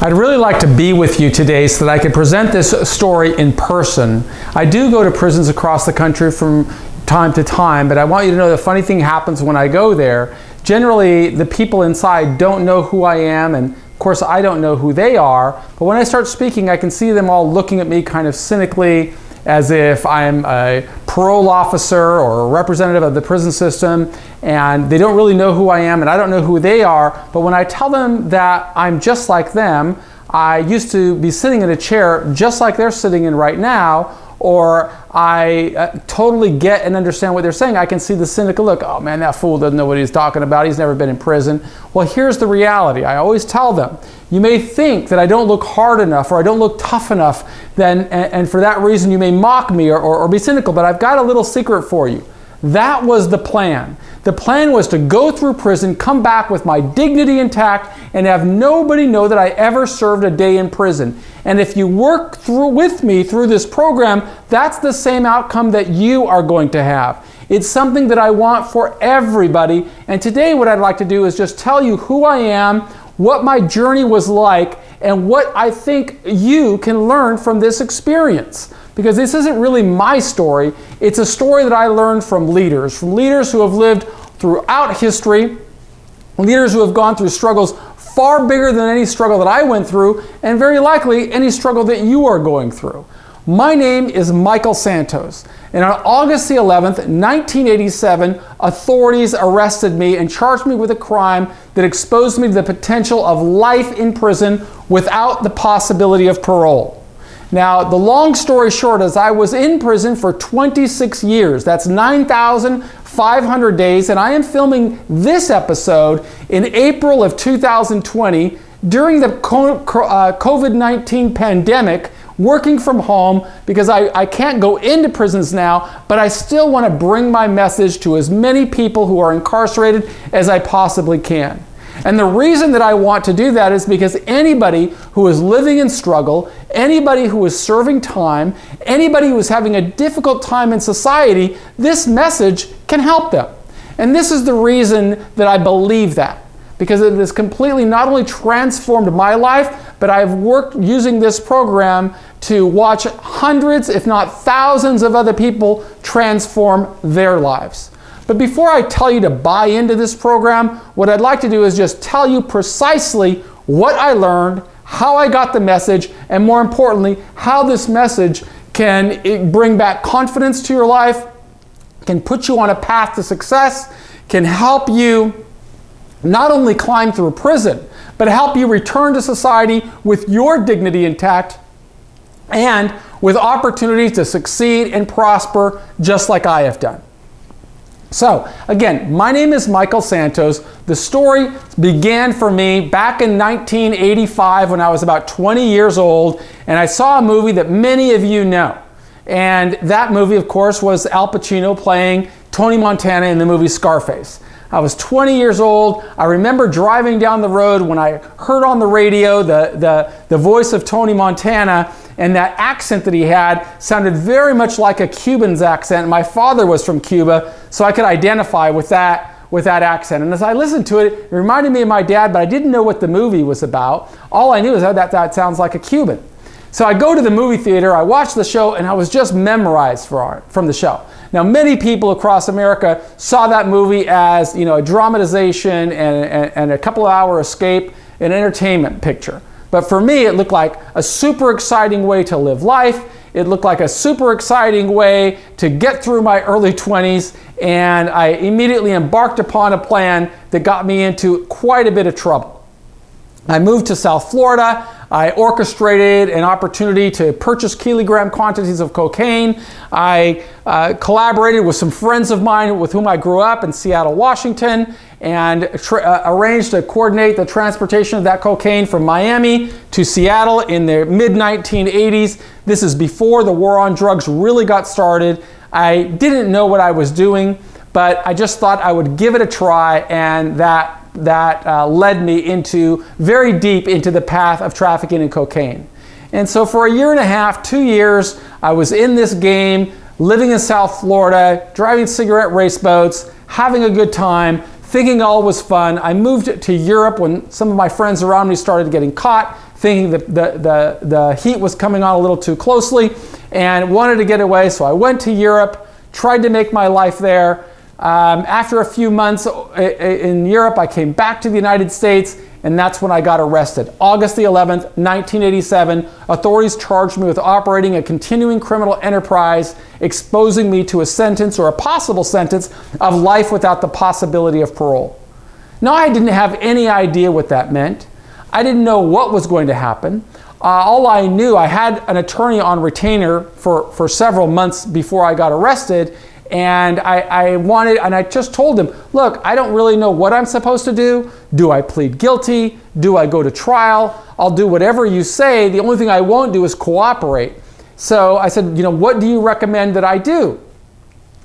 I'd really like to be with you today so that I could present this story in person. I do go to prisons across the country from time to time, but I want you to know the funny thing happens when I go there. Generally, the people inside don't know who I am, and of course I don't know who they are, but when I start speaking, I can see them all looking at me kind of cynically, as if I'm a parole officer or a representative of the prison system, and they don't really know who I am and I don't know who they are. But when I tell them that I'm just like them, I used to be sitting in a chair just like they're sitting in right now, or I totally get and understand what they're saying, I can see the cynical look. Oh man, that fool doesn't know what he's talking about. He's never been in prison. Well, here's the reality. I always tell them, you may think that I don't look hard enough or I don't look tough enough, and for that reason you may mock me or be cynical, but I've got a little secret for you. That was the plan. The plan was to go through prison, come back with my dignity intact, and have nobody know that I ever served a day in prison. And if you work with me through this program, that's the same outcome that you are going to have. It's something that I want for everybody. And today what I'd like to do is just tell you who I am, what my journey was like, and what I think you can learn from this experience. Because this isn't really my story, it's a story that I learned from leaders who have lived throughout history, leaders who have gone through struggles far bigger than any struggle that I went through, and very likely any struggle that you are going through. My name is Michael Santos, and on August the 11th, 1987, authorities arrested me and charged me with a crime that exposed me to the potential of life in prison without the possibility of parole. Now, the long story short is I was in prison for 26 years. That's 9,500 days, and I am filming this episode in April of 2020 during the COVID-19 pandemic, working from home because I can't go into prisons now, but I still want to bring my message to as many people who are incarcerated as I possibly can. And the reason that I want to do that is because anybody who is living in struggle, anybody who is serving time, anybody who is having a difficult time in society, this message can help them. And this is the reason that I believe that. Because it has completely not only transformed my life, but I've worked using this program to watch hundreds, if not thousands of other people transform their lives. But before I tell you to buy into this program, what I'd like to do is just tell you precisely what I learned, how I got the message, and more importantly, how this message can bring back confidence to your life, can put you on a path to success, can help you not only climb through prison, but help you return to society with your dignity intact and with opportunities to succeed and prosper just like I have done. So, again, my name is Michael Santos. The story began for me back in 1985 when I was about 20 years old, and I saw a movie that many of you know. And that movie, of course, was Al Pacino playing Tony Montana in the movie Scarface. I was 20 years old. I remember driving down the road when I heard on the radio the voice of Tony Montana, and that accent that he had sounded very much like a Cuban's accent. My father was from Cuba, so I could identify with that accent. And as I listened to it, it reminded me of my dad, but I didn't know what the movie was about. All I knew is that sounds like a Cuban. So I go to the movie theater, I watch the show, and I was just memorized from the show. Now, many people across America saw that movie as, a dramatization and a couple of hour escape, an entertainment picture. But for me, it looked like a super exciting way to live life. It looked like a super exciting way to get through my early 20s, and I immediately embarked upon a plan that got me into quite a bit of trouble. I moved to South Florida. I orchestrated an opportunity to purchase kilogram quantities of cocaine. I collaborated with some friends of mine with whom I grew up in Seattle, Washington, and arranged to coordinate the transportation of that cocaine from Miami to Seattle in the mid-1980s. This is before the war on drugs really got started. I didn't know what I was doing, but I just thought I would give it a try, and that led me very deep into the path of trafficking in cocaine. And so for a year and a half, 2 years, I was in this game, living in South Florida, driving cigarette race boats, having a good time, thinking all was fun. I moved to Europe when some of my friends around me started getting caught, thinking that the heat was coming on a little too closely and wanted to get away. So I went to Europe, tried to make my life there. After a few months in Europe, I came back to the United States, and that's when I got arrested. August the 11th, 1987, authorities charged me with operating a continuing criminal enterprise, exposing me to a sentence or a possible sentence of life without the possibility of parole. Now, I didn't have any idea what that meant. I didn't know what was going to happen. All I knew, I had an attorney on retainer for several months before I got arrested, and I just told him, look, I don't really know what I'm supposed to do. Do I plead guilty? Do I go to trial? I'll do whatever you say. The only thing I won't do is cooperate. So I said, what do you recommend that I do?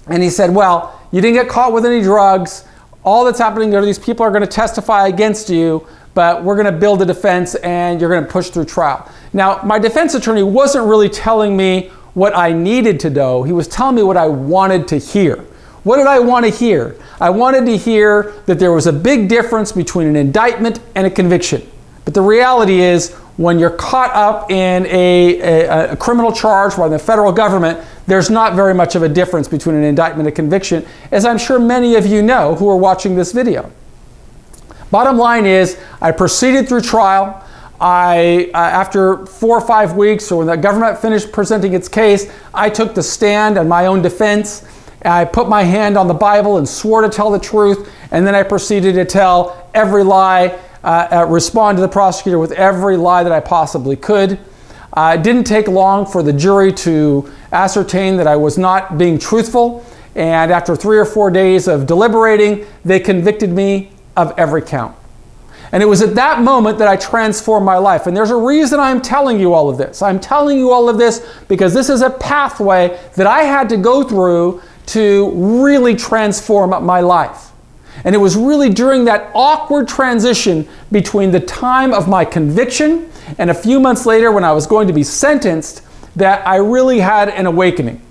And he said, well, you didn't get caught with any drugs. All that's happening are these people are going to testify against you, but we're going to build a defense and you're going to push through trial. Now, my defense attorney wasn't really telling me what I needed to know. He was telling me what I wanted to hear. What did I want to hear? I wanted to hear that there was a big difference between an indictment and a conviction. But the reality is, when you're caught up in a criminal charge by the federal government, there's not very much of a difference between an indictment and a conviction, as I'm sure many of you know who are watching this video. Bottom line is, I proceeded through trial. After 4 or 5 weeks, or when the government finished presenting its case, I took the stand on my own defense. I put my hand on the Bible and swore to tell the truth, and then I proceeded to tell every lie, respond to the prosecutor with every lie that I possibly could. It didn't take long for the jury to ascertain that I was not being truthful, and after 3 or 4 days of deliberating, they convicted me of every count. And it was at that moment that I transformed my life. And there's a reason I'm telling you all of this. I'm telling you all of this because this is a pathway that I had to go through to really transform my life. And it was really during that awkward transition between the time of my conviction and a few months later when I was going to be sentenced that I really had an awakening.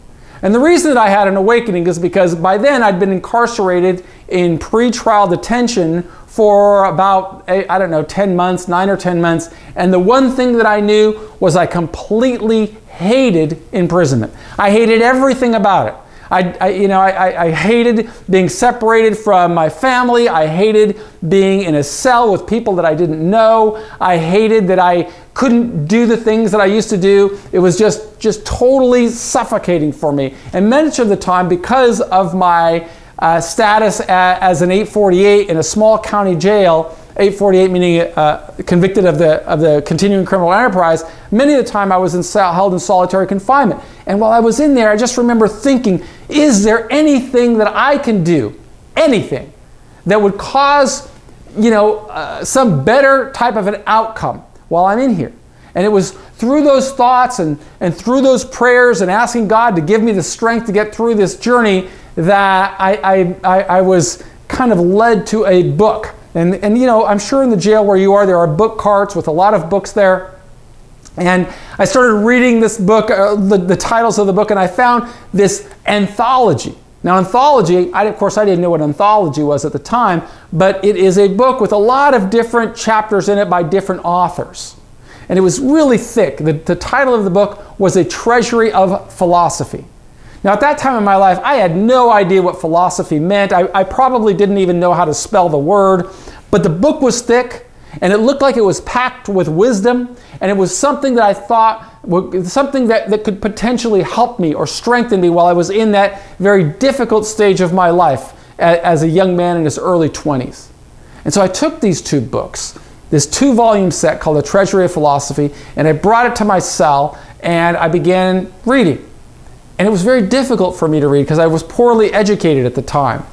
And the reason that I had an awakening is because by then I'd been incarcerated in pre-trial detention for about, 10 months, 9 or 10 months. And the one thing that I knew was I completely hated imprisonment. I hated everything about it. I hated being separated from my family. I hated being in a cell with people that I didn't know. I hated that I couldn't do the things that I used to do. It was just totally suffocating for me. And much of the time, because of my status as an 848 in a small county jail, 848 meaning convicted of the continuing criminal enterprise, many of the time I was held in solitary confinement. And while I was in there, I just remember thinking, is there anything that I can do, anything, that would cause, some better type of an outcome while I'm in here? And it was through those thoughts and through those prayers and asking God to give me the strength to get through this journey that I was kind of led to a book. And I'm sure in the jail where you are, there are book carts with a lot of books there. And I started reading this book, the titles of the book, and I found this anthology. Now, anthology, of course, I didn't know what anthology was at the time, but it is a book with a lot of different chapters in it by different authors. And it was really thick. The title of the book was A Treasury of Philosophy. Now, at that time in my life, I had no idea what philosophy meant. I probably didn't even know how to spell the word, but the book was thick, and it looked like it was packed with wisdom, and it was something that I thought, something that could potentially help me or strengthen me while I was in that very difficult stage of my life as a young man in his early 20s. And so I took these 2 books, this 2-volume set called The Treasury of Philosophy, and I brought it to my cell, and I began reading. And it was very difficult for me to read because I was poorly educated at the time.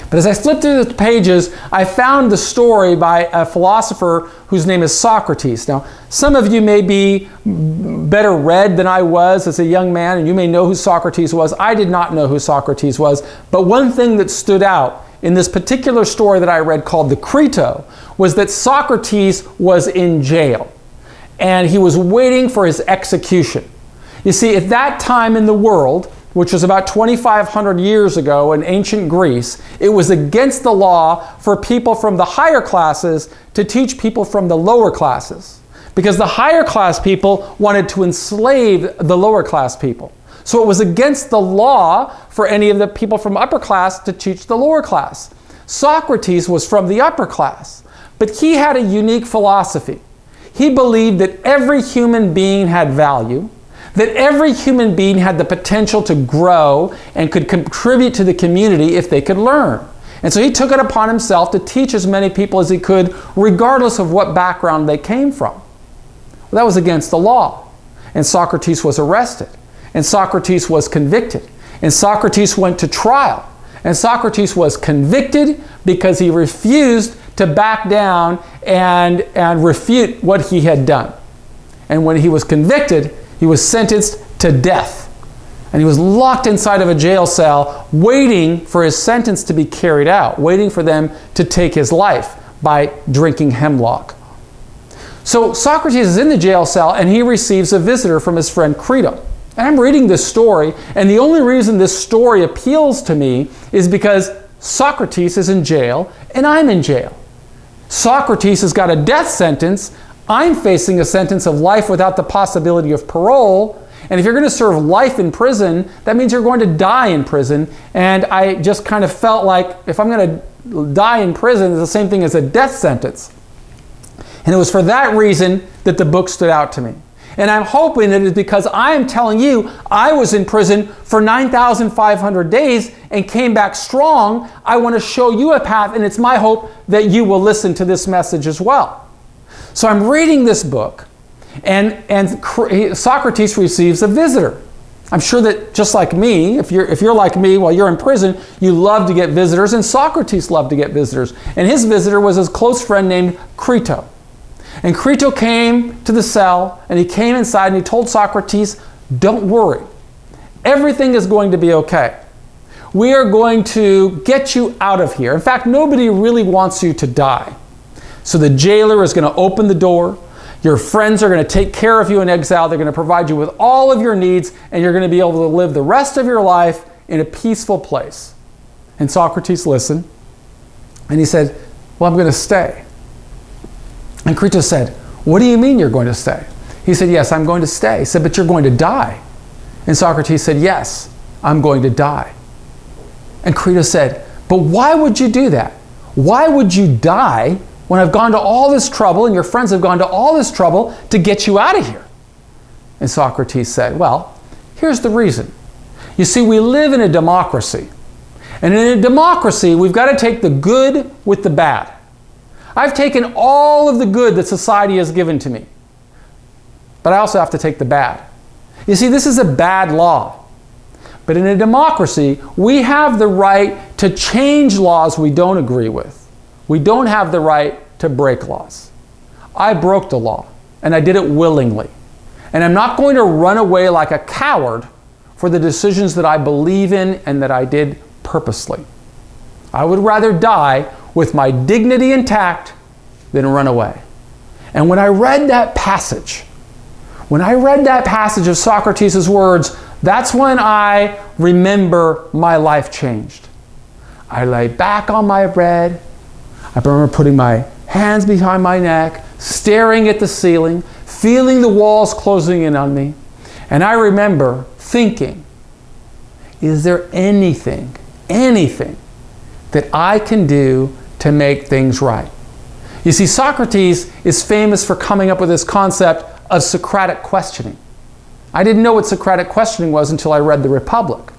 But as I flipped through the pages, I found the story by a philosopher whose name is Socrates. Now, some of you may be better read than I was as a young man, and you may know who Socrates was. I did not know who Socrates was. But one thing that stood out in this particular story that I read called The Crito was that Socrates was in jail, and he was waiting for his execution. You see, at that time in the world, which was about 2,500 years ago in ancient Greece, it was against the law for people from the higher classes to teach people from the lower classes. because the higher class people wanted to enslave the lower class people. So it was against the law for any of the people from upper class to teach the lower class. Socrates was from the upper class, but he had a unique philosophy. He believed that every human being had value, that every human being had the potential to grow and could contribute to the community if they could learn. And so he took it upon himself to teach as many people as he could, regardless of what background they came from. Well, that was against the law. And Socrates was arrested. And Socrates was convicted. And Socrates went to trial. And Socrates was convicted because he refused to back down and refute what he had done. And when he was convicted, he was sentenced to death. And he was locked inside of a jail cell waiting for his sentence to be carried out, waiting for them to take his life by drinking hemlock. So Socrates is in the jail cell and he receives a visitor from his friend Crito. And I'm reading this story, and the only reason this story appeals to me is because Socrates is in jail and I'm in jail. Socrates has got a death sentence. I'm facing a sentence of life without the possibility of parole. And if you're going to serve life in prison, that means you're going to die in prison. And I just kind of felt like if I'm going to die in prison, it's the same thing as a death sentence. And it was for that reason that the book stood out to me. And I'm hoping it is because I am telling you I was in prison for 9,500 days and came back strong. I want to show you a path, and it's my hope that you will listen to this message as well. So I'm reading this book, and Socrates receives a visitor. I'm sure that just like me, if you're like me while you're in prison, you love to get visitors, and Socrates loved to get visitors. And his visitor was his close friend named Crito. And Crito came to the cell, and he came inside and he told Socrates, "Don't worry. Everything is going to be okay. We are going to get you out of here. In fact, nobody really wants you to die. So the jailer is going to open the door. Your friends are going to take care of you in exile. They're going to provide you with all of your needs, and you're going to be able to live the rest of your life in a peaceful place." And Socrates listened, and he said, "Well, I'm going to stay." And Crito said, "What do you mean you're going to stay?" He said, "Yes, I'm going to stay." He said, "But you're going to die." And Socrates said, "Yes, I'm going to die." And Crito said, "But why would you do that? Why would you die when I've gone to all this trouble and your friends have gone to all this trouble to get you out of here?" And Socrates said, "Well, here's the reason. You see, we live in a democracy. And in a democracy, we've got to take the good with the bad. I've taken all of the good that society has given to me, but I also have to take the bad. You see, this is a bad law. But in a democracy, we have the right to change laws we don't agree with. We don't have the right to break laws. I broke the law, and I did it willingly. And I'm not going to run away like a coward for the decisions that I believe in and that I did purposely. I would rather die with my dignity intact than run away." And when I read that passage of Socrates' words, that's when I remember my life changed. I lay back on my bed. I remember putting my hands behind my neck, staring at the ceiling, feeling the walls closing in on me. And I remember thinking, is there anything that I can do to make things right? You see, Socrates is famous for coming up with this concept of Socratic questioning. I didn't know what Socratic questioning was until I read the Republic.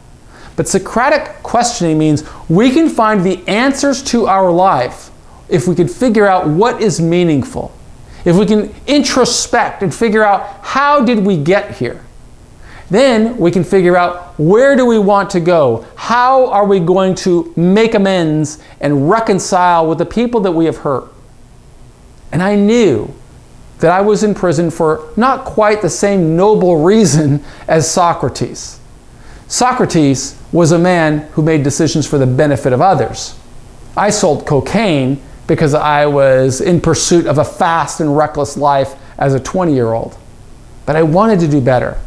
But Socratic questioning means we can find the answers to our life if we can figure out what is meaningful. If we can introspect and figure out how did we get here. Then we can figure out where do we want to go? How are we going to make amends and reconcile with the people that we have hurt? And I knew that I was in prison for not quite the same noble reason as Socrates. Socrates was a man who made decisions for the benefit of others. I sold cocaine because I was in pursuit of a fast and reckless life as a 20-year-old. But I wanted to do better.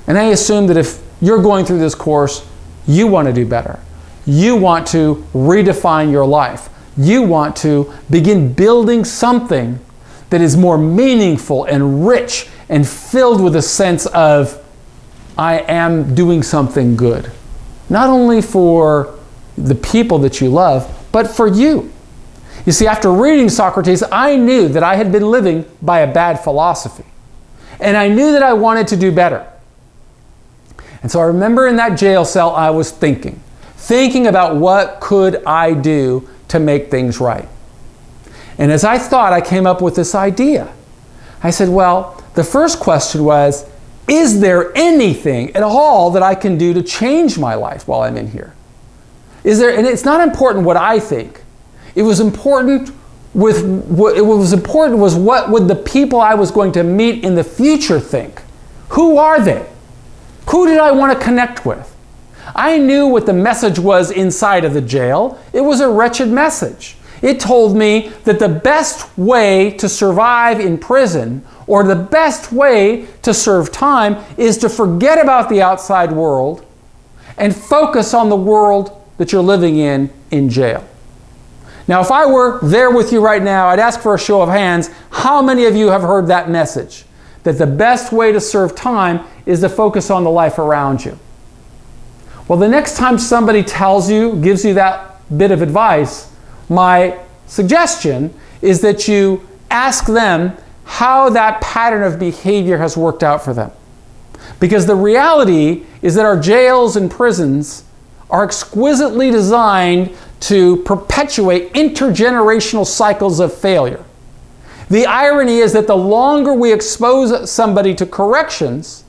And I assume that if you're going through this course, you want to do better. You want to redefine your life. You want to begin building something that is more meaningful and rich and filled with a sense of, I am doing something good. Not only for the people that you love, but for you. You see, after reading Socrates, I knew that I had been living by a bad philosophy. And I knew that I wanted to do better. And so I remember in that jail cell, I was thinking about what could I do to make things right. And as I thought, I came up with this idea. I said, well, the first question was, is there anything at all that I can do to change my life while I'm in here? And it's not important what I think. It was important was what would the people I was going to meet in the future think? Who are they? Who did I want to connect with? I knew what the message was inside of the jail. It was a wretched message. It told me that the best way to survive in prison, or the best way to serve time, is to forget about the outside world and focus on the world that you're living in jail. Now, if I were there with you right now, I'd ask for a show of hands. How many of you have heard that message? That the best way to serve time is to focus on the life around you. Well, the next time somebody gives you that bit of advice, my suggestion is that you ask them how that pattern of behavior has worked out for them. Because the reality is that our jails and prisons are exquisitely designed to perpetuate intergenerational cycles of failure. The irony is that the longer we expose somebody to corrections,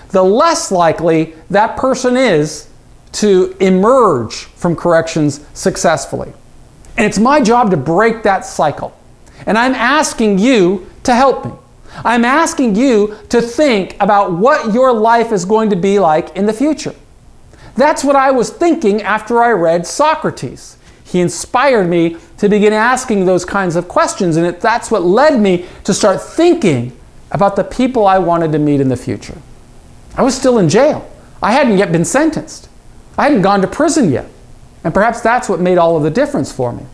the less likely that person is to emerge from corrections successfully. And it's my job to break that cycle. And I'm asking you to help me. I'm asking you to think about what your life is going to be like in the future. That's what I was thinking after I read Socrates. He inspired me to begin asking those kinds of questions, and that's what led me to start thinking about the people I wanted to meet in the future. I was still in jail. I hadn't yet been sentenced. I hadn't gone to prison yet. And perhaps that's what made all of the difference for me.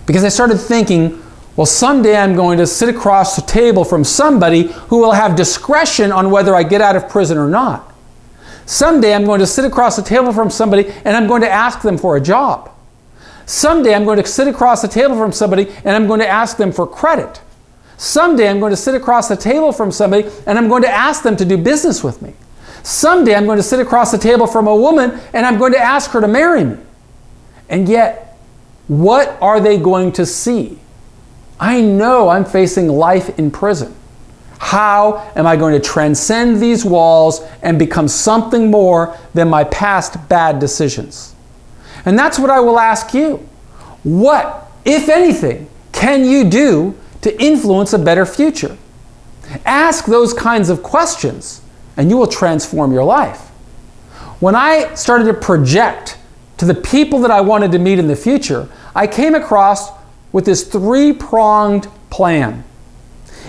Because I started thinking, well, someday I'm going to sit across the table from somebody who will have discretion on whether I get out of prison or not. Someday I'm going to sit across the table from somebody and I'm going to ask them for a job. Someday I'm going to sit across the table from somebody and I'm going to ask them for credit. Someday I'm going to sit across the table from somebody and I'm going to ask them to do business with me. Someday I'm going to sit across the table from a woman and I'm going to ask her to marry me. And yet, what are they going to see? I know I'm facing life in prison. How am I going to transcend these walls and become something more than my past bad decisions? And that's what I will ask you. What, if anything, can you do to influence a better future? Ask those kinds of questions and you will transform your life. When I started to project to the people that I wanted to meet in the future, I came across with this three-pronged plan.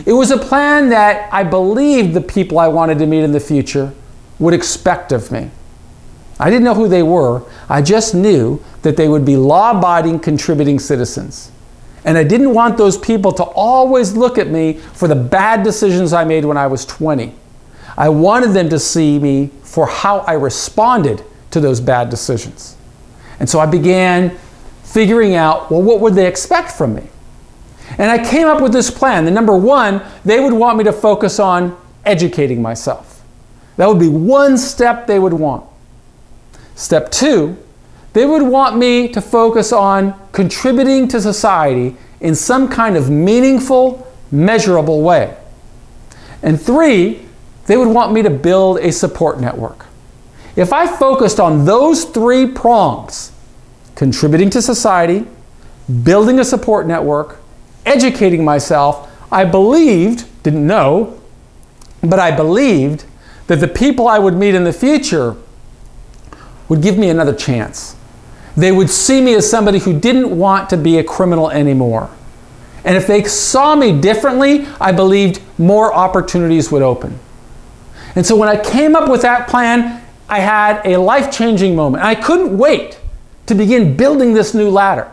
It was a plan that I believed the people I wanted to meet in the future would expect of me. I didn't know who they were. I just knew that they would be law-abiding, contributing citizens. And I didn't want those people to always look at me for the bad decisions I made when I was 20. I wanted them to see me for how I responded to those bad decisions. And so I began figuring out, well, what would they expect from me? And I came up with this plan. The number one, they would want me to focus on educating myself. That would be one step they would want. Step two, they would want me to focus on contributing to society in some kind of meaningful, measurable way. And three, they would want me to build a support network. If I focused on those three prongs, contributing to society, building a support network, educating myself, I believed, didn't know, but I believed that the people I would meet in the future would give me another chance. They would see me as somebody who didn't want to be a criminal anymore. And if they saw me differently, I believed more opportunities would open. And so when I came up with that plan, I had a life-changing moment. I couldn't wait to begin building this new ladder.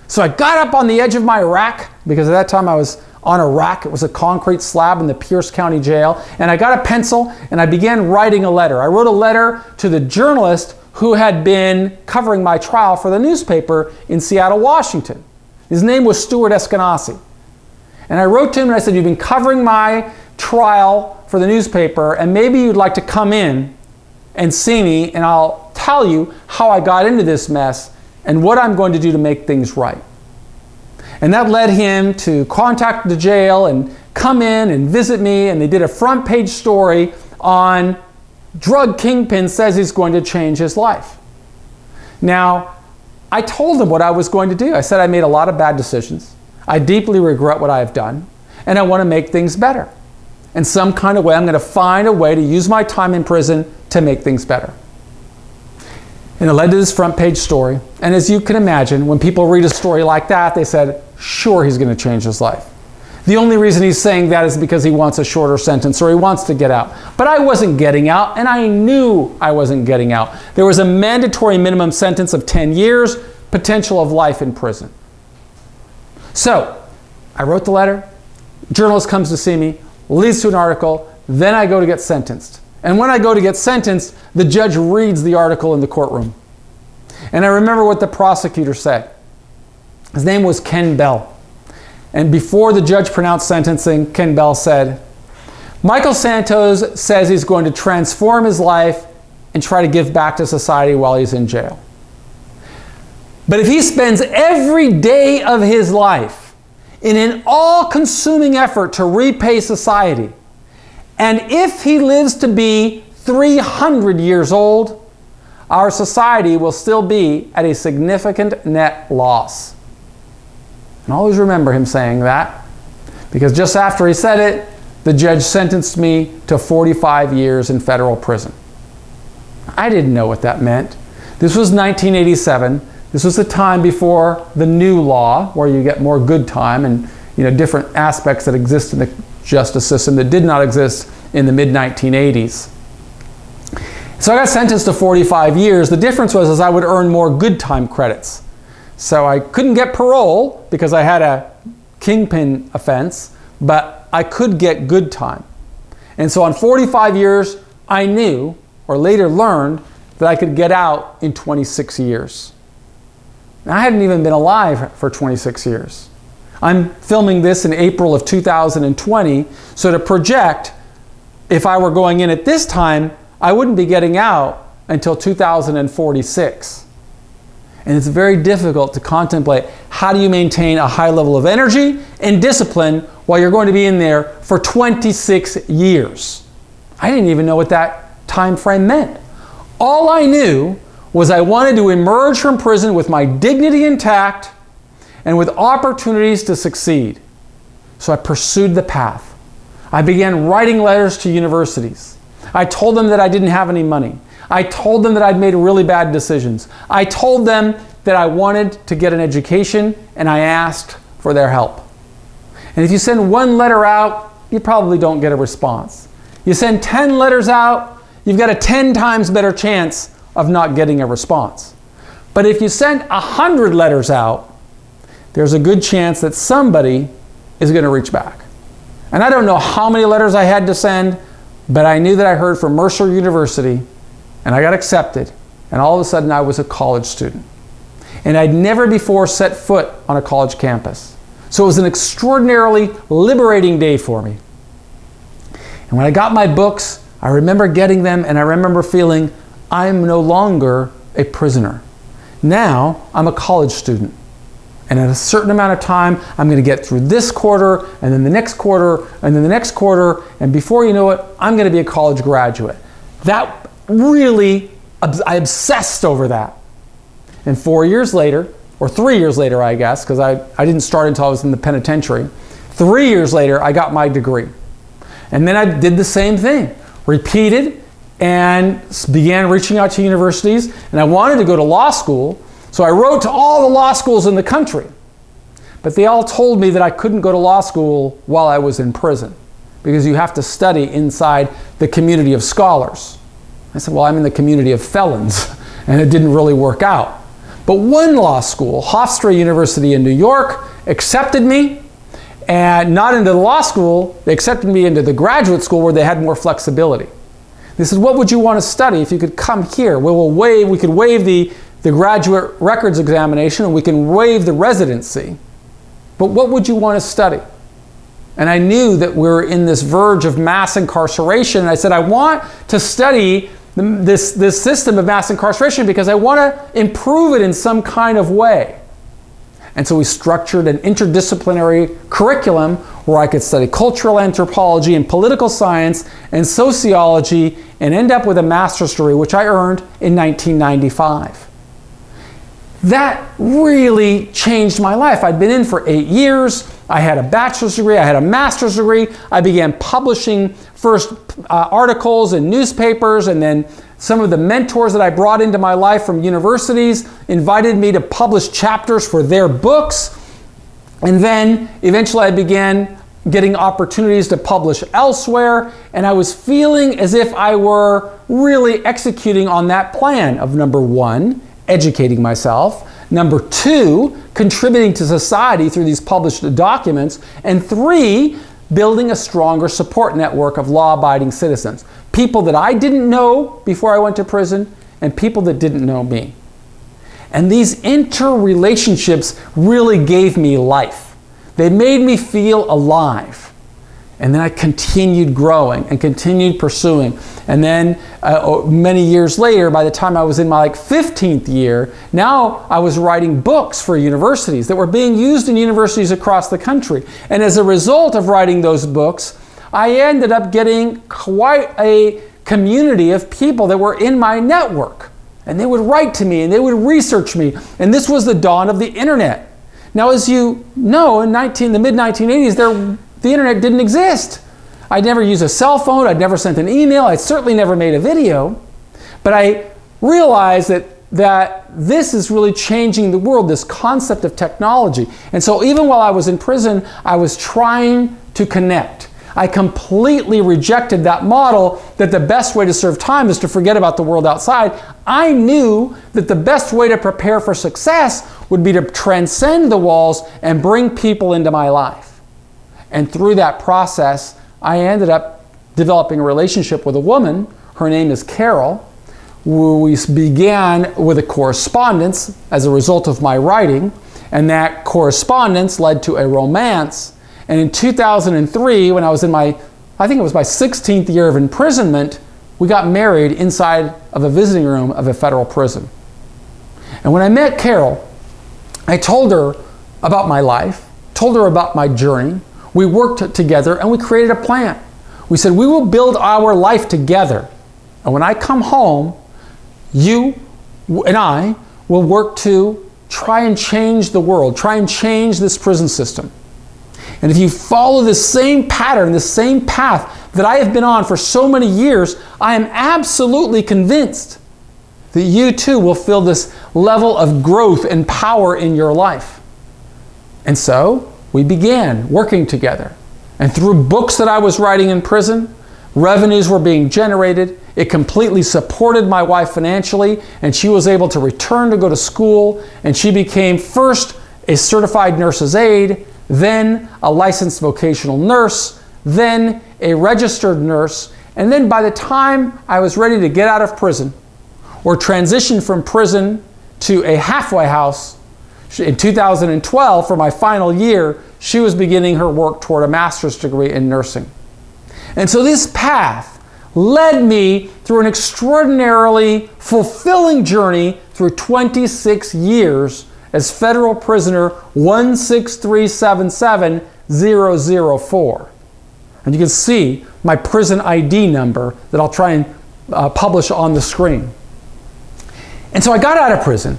So I got up on the edge of my rack, because at that time I was on a rack. It was a concrete slab in the Pierce County Jail. And I got a pencil and I began writing a letter. I wrote a letter to the journalist who had been covering my trial for the newspaper in Seattle, Washington. His name was Stuart Eskenazi. And I wrote to him and I said, you've been covering my trial for the newspaper and maybe you'd like to come in and see me and I'll tell you how I got into this mess and what I'm going to do to make things right. And that led him to contact the jail and come in and visit me, and they did a front page story on drug kingpin says he's going to change his life. Now, I told him what I was going to do. I said I made a lot of bad decisions. I deeply regret what I have done, and I want to make things better. In some kind of way, I'm going to find a way to use my time in prison to make things better. And it led to this front page story. And as you can imagine, when people read a story like that, they said, sure, he's going to change his life. The only reason he's saying that is because he wants a shorter sentence or he wants to get out. But I wasn't getting out, and I knew I wasn't getting out. There was a mandatory minimum sentence of 10 years, potential of life in prison. So I wrote the letter, journalist comes to see me, leads to an article, then I go to get sentenced. And when I go to get sentenced, the judge reads the article in the courtroom. And I remember what the prosecutor said. His name was Ken Bell. And before the judge pronounced sentencing, Ken Bell said, Michael Santos says he's going to transform his life and try to give back to society while he's in jail. But if he spends every day of his life in an all-consuming effort to repay society, and if he lives to be 300 years old, our society will still be at a significant net loss. And always remember him saying that, because just after he said it, the judge sentenced me to 45 years in federal prison. I didn't know what that meant. This was 1987. This was the time before the new law, where you get more good time and different aspects that exist in the justice system that did not exist in the mid-1980s. So I got sentenced to 45 years. The difference was I would earn more good time credits. So I couldn't get parole because I had a kingpin offense, but I could get good time. And so on 45 years, I knew, or later learned, that I could get out in 26 years. Now, I hadn't even been alive for 26 years. I'm filming this in April of 2020, so to project, if I were going in at this time, I wouldn't be getting out until 2046. And it's very difficult to contemplate how do you maintain a high level of energy and discipline while you're going to be in there for 26 years. I didn't even know what that time frame meant. All I knew was I wanted to emerge from prison with my dignity intact and with opportunities to succeed. So I pursued the path. I began writing letters to universities. I told them that I didn't have any money. I told them that I'd made really bad decisions. I told them that I wanted to get an education, and I asked for their help. And if you send one letter out, you probably don't get a response. You send 10 letters out, you've got a 10 times better chance of not getting a response. But if you send 100 letters out, there's a good chance that somebody is going to reach back. And I don't know how many letters I had to send, but I knew that I heard from Mercer University, and I got accepted, and all of a sudden I was a college student. And I'd never before set foot on a college campus. So it was an extraordinarily liberating day for me. And when I got my books, I remember getting them, and I remember feeling, I'm no longer a prisoner. Now I'm a college student. And at a certain amount of time, I'm going to get through this quarter, and then the next quarter, and then the next quarter, and before you know it, I'm going to be a college graduate. That really, I obsessed over that. And 4 years later, or 3 years later, I guess, because I didn't start until I was in the penitentiary. 3 years later, I got my degree. And then I did the same thing, repeated, and began reaching out to universities, and I wanted to go to law school. So I wrote to all the law schools in the country, but they all told me that I couldn't go to law school while I was in prison because you have to study inside the community of scholars. I said, well, I'm in the community of felons, and it didn't really work out. But one law school, Hofstra University in New York, accepted me, and not into the law school. They accepted me into the graduate school where they had more flexibility. They said, what would you want to study if you could come here? We could waive the graduate records examination, and we can waive the residency. But what would you want to study? And I knew that we were in this verge of mass incarceration. And I said, I want to study this system of mass incarceration because I want to improve it in some kind of way. And so we structured an interdisciplinary curriculum where I could study cultural anthropology and political science and sociology and end up with a master's degree, which I earned in 1995. That really changed my life. I'd been in for 8 years. I had a bachelor's degree. I had a master's degree. I began publishing first articles in newspapers, and then some of the mentors that I brought into my life from universities invited me to publish chapters for their books. And then eventually I began getting opportunities to publish elsewhere, and I was feeling as if I were really executing on that plan of, number one, educating myself, number two, contributing to society through these published documents, and three, building a stronger support network of law-abiding citizens. People that I didn't know before I went to prison, and people that didn't know me. And these interrelationships really gave me life. They made me feel alive. And then I continued growing and continued pursuing. And then many years later, by the time I was in my 15th year, now I was writing books for universities that were being used in universities across the country. And as a result of writing those books, I ended up getting quite a community of people that were in my network. And they would write to me and they would research me. And this was the dawn of the internet. Now, as you know, in the mid-1980s, the internet didn't exist. I'd never used a cell phone. I'd never sent an email. I'd certainly never made a video. But I realized that this is really changing the world, this concept of technology. And so even while I was in prison, I was trying to connect. I completely rejected that model that the best way to serve time is to forget about the world outside. I knew that the best way to prepare for success would be to transcend the walls and bring people into my life. And through that process, I ended up developing a relationship with a woman. Her name is Carol. We began with a correspondence as a result of my writing, and that correspondence led to a romance. And in 2003, when I was in I think it was my 16th year of imprisonment, we got married inside of a visiting room of a federal prison. And when I met Carol, I told her about my life, told her about my journey. We worked together and we created a plan. We said, we will build our life together. And when I come home, you and I will work to try and change the world, try and change this prison system. And if you follow the same pattern, the same path that I have been on for so many years, I am absolutely convinced that you too will feel this level of growth and power in your life. And so we began working together. And through books that I was writing in prison, revenues were being generated. It completely supported my wife financially, and she was able to return to go to school, and she became first a certified nurse's aide, then a licensed vocational nurse, then a registered nurse, and then by the time I was ready to get out of prison or transition from prison to a halfway house, in 2012, for my final year, she was beginning her work toward a master's degree in nursing. And so this path led me through an extraordinarily fulfilling journey through 26 years as federal prisoner 16377-004. And you can see my prison ID number that I'll try and publish on the screen. And so I got out of prison.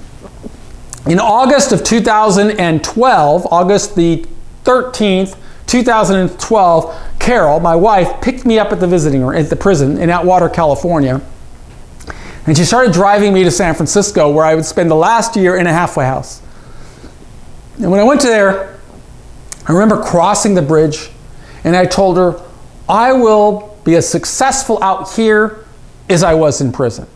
In August of 2012, August the 13th, 2012, Carol, my wife, picked me up at the visiting room at the prison in Atwater, California. And she started driving me to San Francisco, where I would spend the last year in a halfway house. And when I went to there, I remember crossing the bridge, and I told her, I will be as successful out here as I was in prison.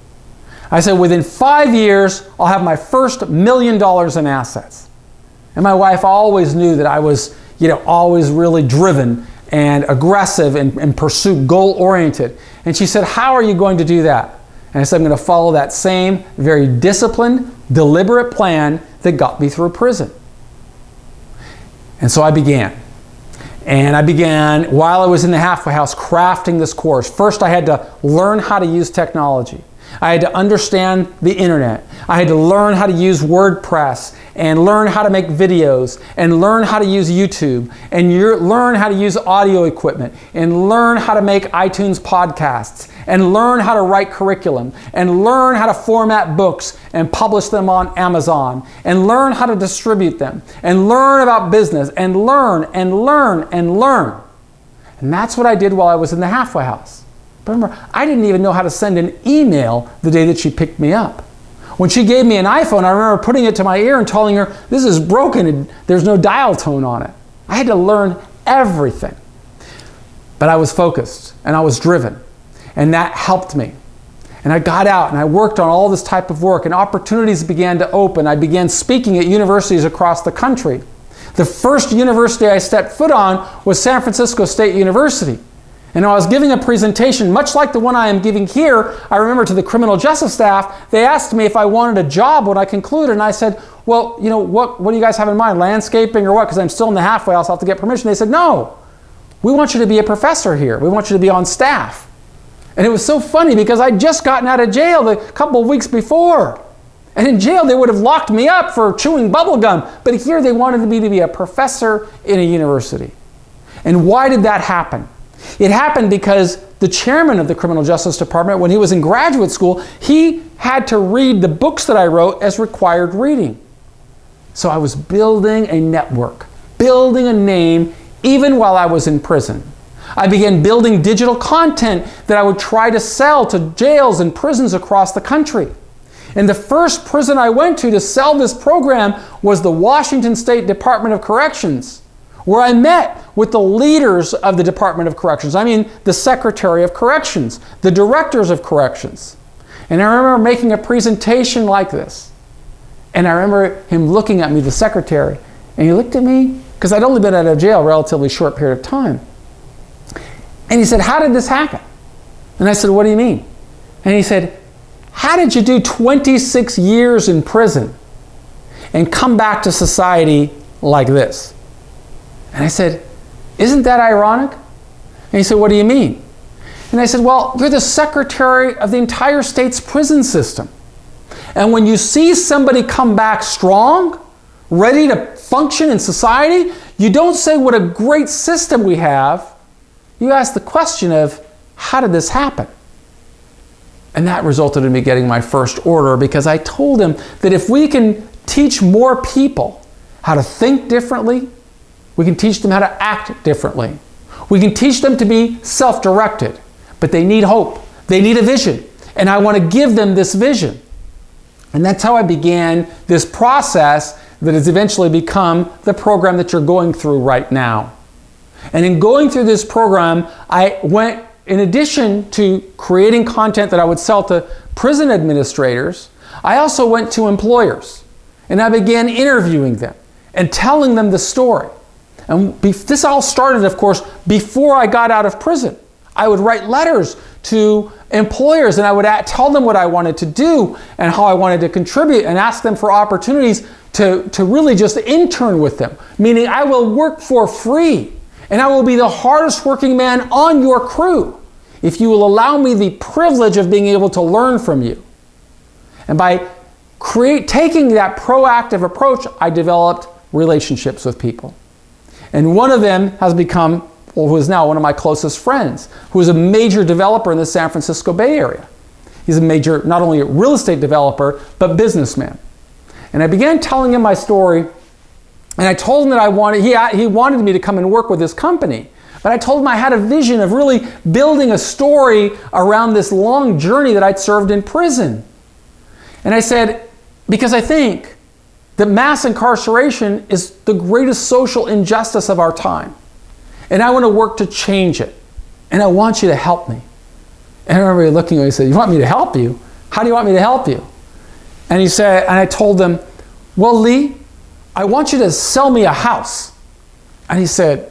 I said, within 5 years, I'll have my first $1 million in assets. And my wife always knew that I was, always really driven and aggressive and pursuit, goal-oriented. And she said, how are you going to do that? And I said, I'm going to follow that same very disciplined, deliberate plan that got me through prison. And so I began. And I began, while I was in the halfway house, crafting this course. First, I had to learn how to use technology. I had to understand the internet. I had to learn how to use WordPress and learn how to make videos and learn how to use YouTube and learn how to use audio equipment and learn how to make iTunes podcasts and learn how to write curriculum and learn how to format books and publish them on Amazon and learn how to distribute them and learn about business and learn and learn and learn. And that's what I did while I was in the halfway house. But remember, I didn't even know how to send an email the day that she picked me up. When she gave me an iPhone, I remember putting it to my ear and telling her, this is broken and there's no dial tone on it. I had to learn everything. But I was focused and I was driven. And that helped me. And I got out and I worked on all this type of work and opportunities began to open. I began speaking at universities across the country. The first university I stepped foot on was San Francisco State University. And I was giving a presentation, much like the one I am giving here. I remember to the criminal justice staff, they asked me if I wanted a job when I concluded, and I said, well, what do you guys have in mind, landscaping or what? Because I'm still in the halfway house, I'll have to get permission. They said, no, we want you to be a professor here. We want you to be on staff. And it was so funny because I'd just gotten out of jail a couple of weeks before. And in jail, they would have locked me up for chewing bubble gum. But here they wanted me to be a professor in a university. And why did that happen? It happened because the chairman of the Criminal Justice Department, when he was in graduate school, he had to read the books that I wrote as required reading. So I was building a network, building a name, even while I was in prison. I began building digital content that I would try to sell to jails and prisons across the country. And the first prison I went to sell this program was the Washington State Department of Corrections, where I met with the leaders of the Department of Corrections. I mean, the Secretary of Corrections, the Directors of Corrections. And I remember making a presentation like this. And I remember him looking at me, the Secretary, and he looked at me, because I'd only been out of jail a relatively short period of time. And he said, how did this happen? And I said, what do you mean? And he said, how did you do 26 years in prison and come back to society like this? And I said, isn't that ironic? And he said, what do you mean? And I said, well, you're the secretary of the entire state's prison system. And when you see somebody come back strong, ready to function in society, you don't say what a great system we have. You ask the question of, how did this happen? And that resulted in me getting my first order, because I told him that if we can teach more people how to think differently, we can teach them how to act differently. We can teach them to be self-directed, but they need hope. They need a vision, and I want to give them this vision. And that's how I began this process that has eventually become the program that you're going through right now. And in going through this program, I went, in addition to creating content that I would sell to prison administrators, I also went to employers, and I began interviewing them and telling them the story. And this all started, of course, before I got out of prison. I would write letters to employers and I would tell them what I wanted to do and how I wanted to contribute and ask them for opportunities to really just intern with them. Meaning I will work for free and I will be the hardest working man on your crew if you will allow me the privilege of being able to learn from you. And by taking that proactive approach, I developed relationships with people. And one of them has become, well, who is now one of my closest friends, who is a major developer in the San Francisco Bay Area. He's a major, not only a real estate developer, but businessman. And I began telling him my story, and I told him that he wanted me to come and work with his company. But I told him I had a vision of really building a story around this long journey that I'd served in prison. And I said, because I think that mass incarceration is the greatest social injustice of our time. And I want to work to change it. And I want you to help me. And I remember looking at me and he said, you want me to help you? How do you want me to help you? And he said, and I told him, well, Lee, I want you to sell me a house. And he said,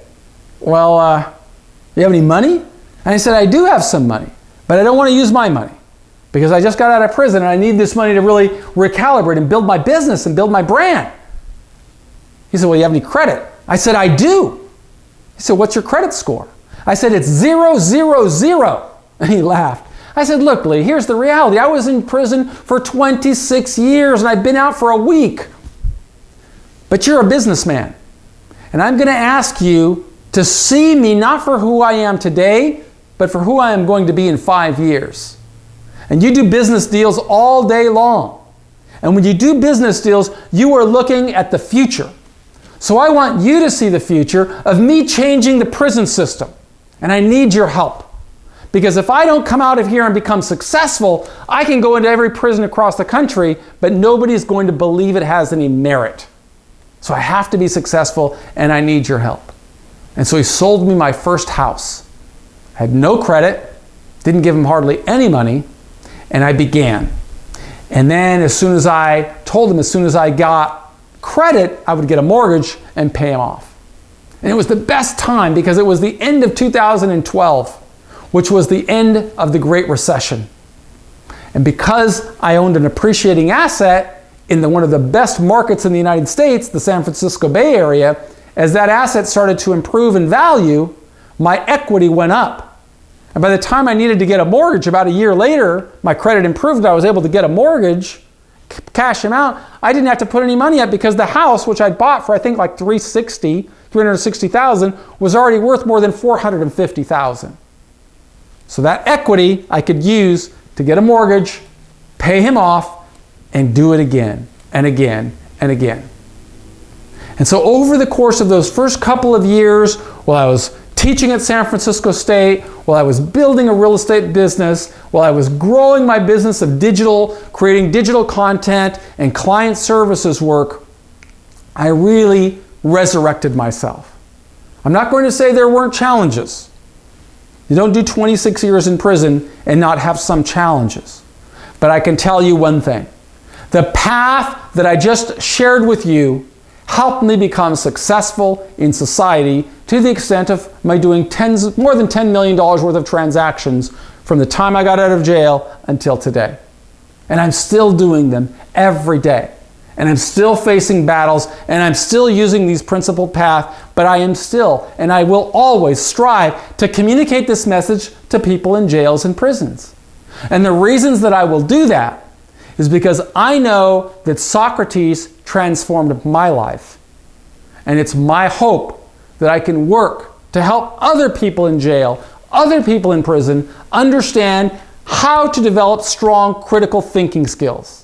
well, you have any money? And I said, I do have some money, but I don't want to use my money because I just got out of prison and I need this money to really recalibrate and build my business and build my brand. He said, well, you have any credit? I said, I do. He said, what's your credit score? I said, it's 000. And he laughed. I said, look, Lee, here's the reality. I was in prison for 26 years and I've been out for a week. But you're a businessman. And I'm going to ask you to see me not for who I am today, but for who I am going to be in 5 years. And you do business deals all day long. And when you do business deals, you are looking at the future. So I want you to see the future of me changing the prison system. And I need your help. Because if I don't come out of here and become successful, I can go into every prison across the country, but nobody's going to believe it has any merit. So I have to be successful and I need your help. And so he sold me my first house. I had no credit, didn't give him hardly any money, and I began. And then as soon as I told him, as soon as I got credit, I would get a mortgage and pay him off. And it was the best time because it was the end of 2012, which was the end of the Great Recession. And because I owned an appreciating asset in one of the best markets in the United States, the San Francisco Bay Area, as that asset started to improve in value, my equity went up. And by the time I needed to get a mortgage, about a year later, my credit improved. I was able to get a mortgage, cash him out. I didn't have to put any money up because the house, which I bought for I think like $360,000, was already worth more than $450,000. So that equity I could use to get a mortgage, pay him off, and do it again and again and again. And so over the course of those first couple of years, while I was teaching at San Francisco State, while I was building a real estate business, while I was growing my business of creating digital content and client services work, I really resurrected myself. I'm not going to say there weren't challenges. You don't do 26 years in prison and not have some challenges. But I can tell you one thing. The path that I just shared with you helped me become successful in society to the extent of my doing more than $10 million worth of transactions from the time I got out of jail until today. And I'm still doing them every day. And I'm still facing battles, and I'm still using these principled paths, but I am still, and I will always strive to communicate this message to people in jails and prisons. And the reasons that I will do that is because I know that Socrates transformed my life. And it's my hope that I can work to help other people in jail, other people in prison, understand how to develop strong critical thinking skills.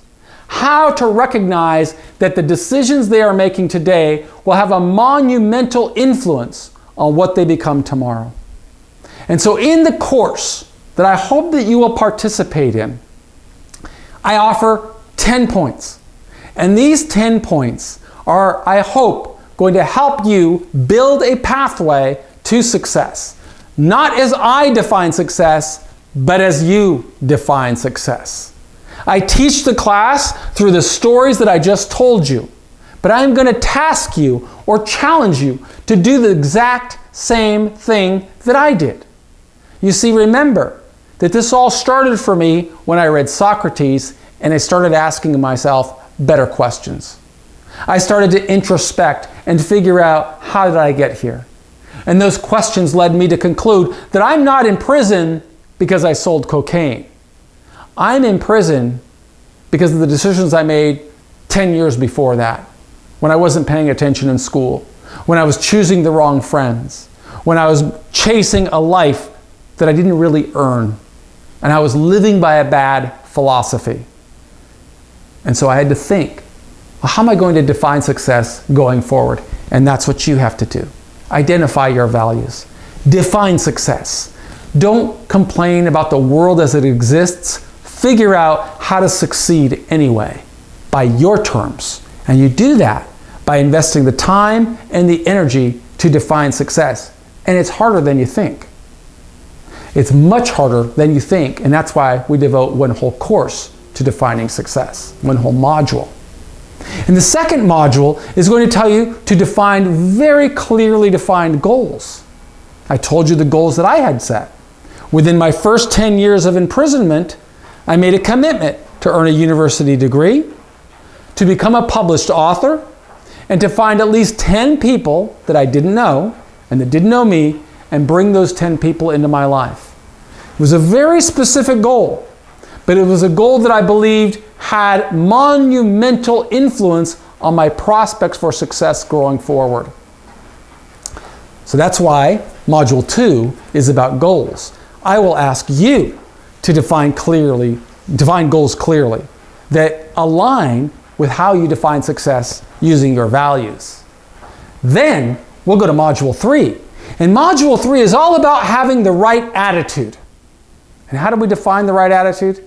How to recognize that the decisions they are making today will have a monumental influence on what they become tomorrow. And so in the course that I hope that you will participate in, I offer 10 points. And these 10 points are, I hope, going to help you build a pathway to success. Not as I define success, but as you define success. I teach the class through the stories that I just told you, but I'm going to task you or challenge you to do the exact same thing that I did. You see, remember that this all started for me when I read Socrates and I started asking myself better questions. I started to introspect and figure out, how did I get here? And those questions led me to conclude that I'm not in prison because I sold cocaine. I'm in prison because of the decisions I made 10 years before that, when I wasn't paying attention in school, when I was choosing the wrong friends, when I was chasing a life that I didn't really earn, and I was living by a bad philosophy. And so I had to think, well, how am I going to define success going forward? And that's what you have to do. Identify your values. Define success. Don't complain about the world as it exists. Figure out how to succeed anyway, by your terms. And you do that by investing the time and the energy to define success. And it's harder than you think. It's much harder than you think, and that's why we devote one whole course to defining success, one whole module. And the second module is going to tell you to define very clearly defined goals. I told you the goals that I had set. Within my first 10 years of imprisonment, I made a commitment to earn a university degree, to become a published author, and to find at least 10 people that I didn't know and that didn't know me and bring those 10 people into my life. It was a very specific goal, but it was a goal that I believed had monumental influence on my prospects for success going forward. So that's why Module 2 is about goals. I will ask you to define goals clearly that align with how you define success using your values. Then we'll go to Module 3. And Module 3 is all about having the right attitude. And how do we define the right attitude?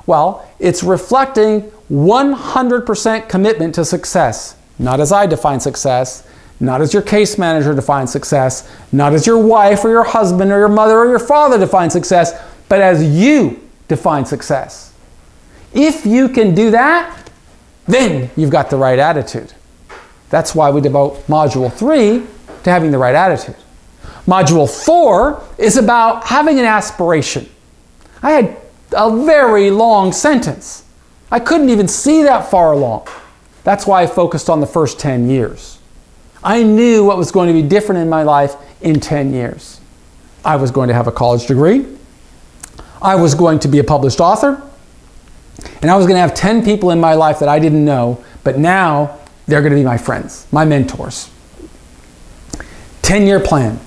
Well, it's reflecting 100% commitment to success. Not as I define success, not as your case manager defines success, not as your wife or your husband or your mother or your father defines success, but as you define success. If you can do that, then you've got the right attitude. That's why we devote Module 3 to having the right attitude. Module 4 is about having an aspiration. I had a very long sentence. I couldn't even see that far along. That's why I focused on the first 10 years. I knew what was going to be different in my life in 10 years. I was going to have a college degree. I was going to be a published author. And I was going to have 10 people in my life that I didn't know, but now they're going to be my friends, my mentors. 10-year plan.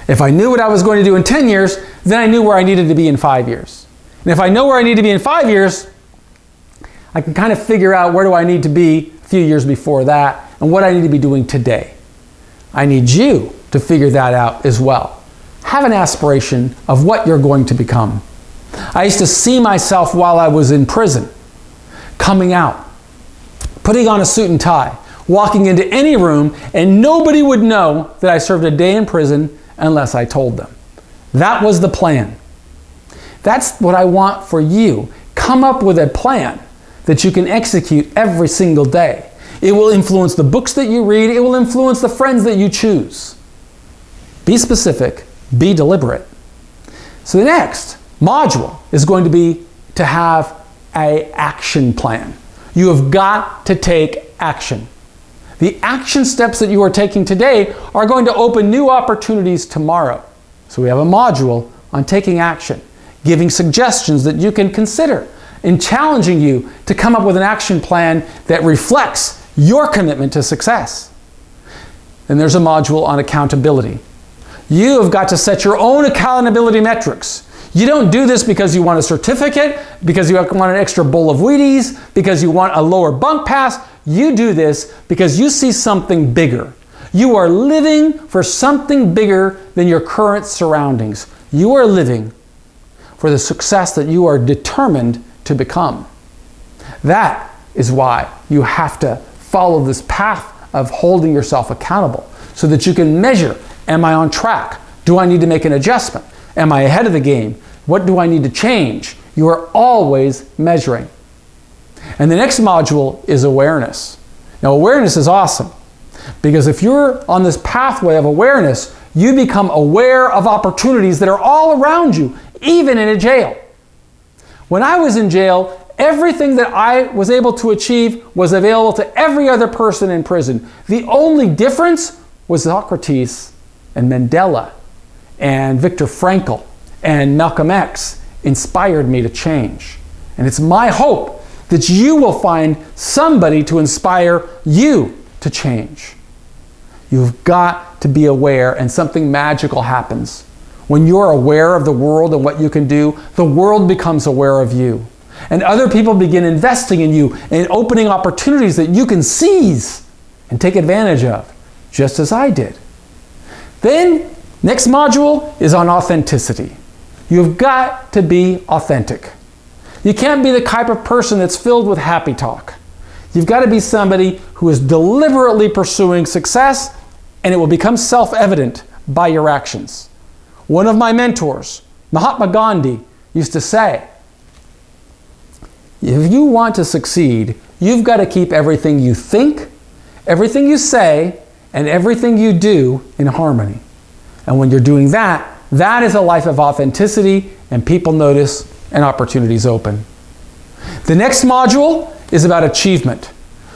If I knew what I was going to do in 10 years, then I knew where I needed to be in 5 years. And if I know where I need to be in 5 years, I can kind of figure out where do I need to be a few years before that and what I need to be doing today. I need you to figure that out as well. Have an aspiration of what you're going to become. I used to see myself while I was in prison, coming out, putting on a suit and tie, walking into any room, and nobody would know that I served a day in prison unless I told them. That was the plan. That's what I want for you. Come up with a plan that you can execute every single day. It will influence the books that you read. It will influence the friends that you choose. Be specific. Be deliberate. So the next module is going to be to have an action plan. You have got to take action. The action steps that you are taking today are going to open new opportunities tomorrow. So we have a module on taking action, giving suggestions that you can consider, and challenging you to come up with an action plan that reflects your commitment to success. Then there's a module on accountability. You have got to set your own accountability metrics. You don't do this because you want a certificate, because you want an extra bowl of Wheaties, because you want a lower bunk pass. You do this because you see something bigger. You are living for something bigger than your current surroundings. You are living for the success that you are determined to become. That is why you have to follow this path of holding yourself accountable so that you can measure, am I on track? Do I need to make an adjustment? Am I ahead of the game? What do I need to change? You are always measuring. And the next module is awareness. Now, awareness is awesome because if you're on this pathway of awareness, you become aware of opportunities that are all around you, even in a jail. When I was in jail, everything that I was able to achieve was available to every other person in prison. The only difference was Socrates and Mandela and Viktor Frankl and Malcolm X inspired me to change. And it's my hope that you will find somebody to inspire you to change. You've got to be aware, and something magical happens. When you're aware of the world and what you can do, the world becomes aware of you. And other people begin investing in you and opening opportunities that you can seize and take advantage of, just as I did. Then, next module is on authenticity. You've got to be authentic. You can't be the type of person that's filled with happy talk. You've got to be somebody who is deliberately pursuing success, and it will become self-evident by your actions. One of my mentors, Mahatma Gandhi, used to say, if you want to succeed, you've got to keep everything you think, everything you say, and everything you do in harmony. And when you're doing that, that is a life of authenticity, and people notice and opportunities open. The next module is about achievement.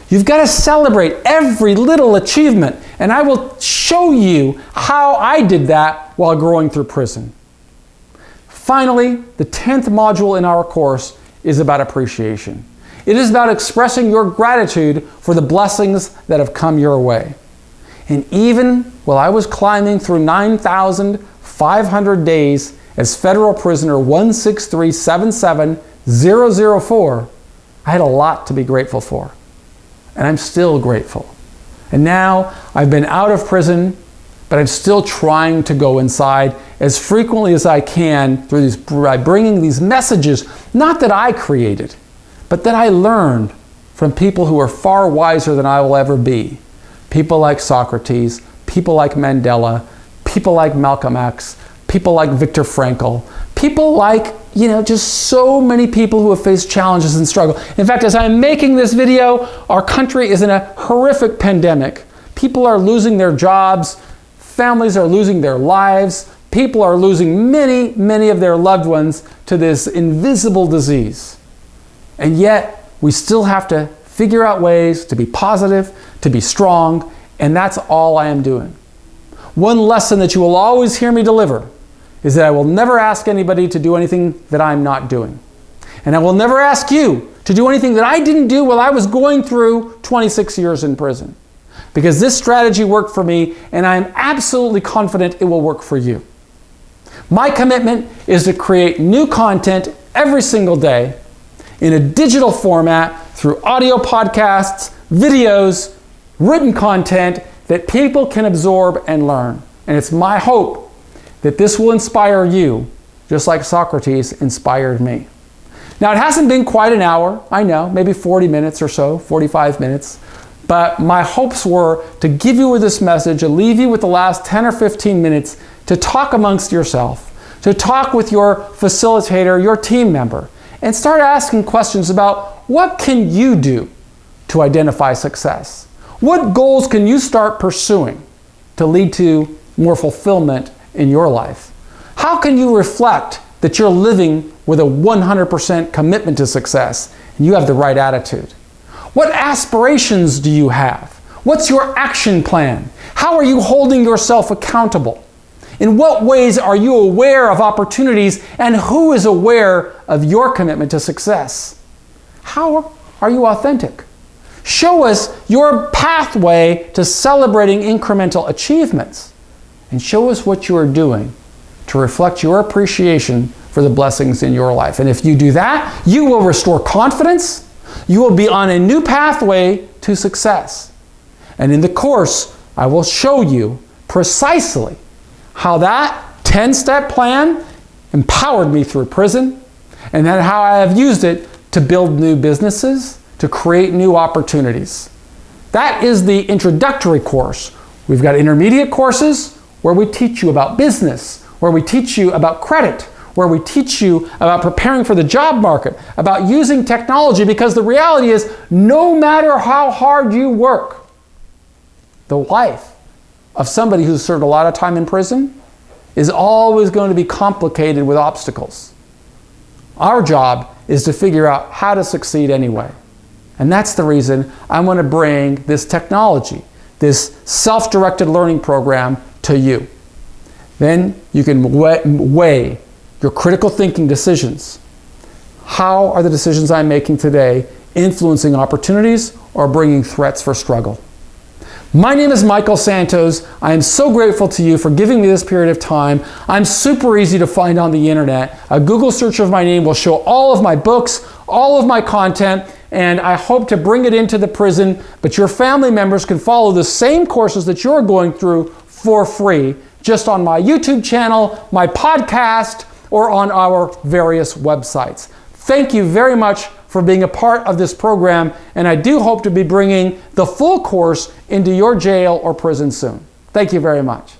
You've got to celebrate every little achievement, and I will show you how I did that while growing through prison. Finally, the 10th module in our course is about appreciation. It is about expressing your gratitude for the blessings that have come your way. And even while I was climbing through 9,500 days as federal prisoner 16377-004, I had a lot to be grateful for. And I'm still grateful. And now I've been out of prison, but I'm still trying to go inside as frequently as I can by bringing these messages, not that I created, but that I learned from people who are far wiser than I will ever be. People like Socrates, people like Mandela, people like Malcolm X, people like Viktor Frankl, people like, just so many people who have faced challenges and struggle. In fact, as I'm making this video, our country is in a horrific pandemic. People are losing their jobs, families are losing their lives, people are losing many, many of their loved ones to this invisible disease. And yet, we still have to figure out ways to be positive, to be strong, and that's all I am doing. One lesson that you will always hear me deliver is that I will never ask anybody to do anything that I'm not doing. And I will never ask you to do anything that I didn't do while I was going through 26 years in prison. Because this strategy worked for me, and I am absolutely confident it will work for you. My commitment is to create new content every single day in a digital format through audio podcasts, videos, written content that people can absorb and learn. And it's my hope that this will inspire you, just like Socrates inspired me. Now, it hasn't been quite an hour, I know, maybe 40 minutes or so, 45 minutes, but my hopes were to give you with this message and leave you with the last 10 or 15 minutes to talk amongst yourself, to talk with your facilitator, your team member, and start asking questions about what can you do to identify success? What goals can you start pursuing to lead to more fulfillment in your life? How can you reflect that you're living with a 100% commitment to success and you have the right attitude? What aspirations do you have? What's your action plan? How are you holding yourself accountable? In what ways are you aware of opportunities, and who is aware of your commitment to success? How are you authentic? Show us your pathway to celebrating incremental achievements, and show us what you are doing to reflect your appreciation for the blessings in your life. And if you do that, you will restore confidence. You will be on a new pathway to success. And in the course, I will show you precisely how that 10-step plan empowered me through prison, and then how I have used it to build new businesses, to create new opportunities. That is the introductory course. We've got intermediate courses where we teach you about business, where we teach you about credit, where we teach you about preparing for the job market, about using technology, because the reality is, no matter how hard you work, the life of somebody who's served a lot of time in prison is always going to be complicated with obstacles. Our job is to figure out how to succeed anyway. And that's the reason I want to bring this technology, this self-directed learning program to you. Then you can weigh your critical thinking decisions. How are the decisions I'm making today influencing opportunities or bringing threats for struggle? My name is Michael Santos. I am so grateful to you for giving me this period of time. I'm super easy to find on the internet. A Google search of my name will show all of my books, all of my content, and I hope to bring it into the prison, but your family members can follow the same courses that you're going through for free, just on my YouTube channel, my podcast, or on our various websites. Thank you very much for being a part of this program, and I do hope to be bringing the full course into your jail or prison soon. Thank you very much.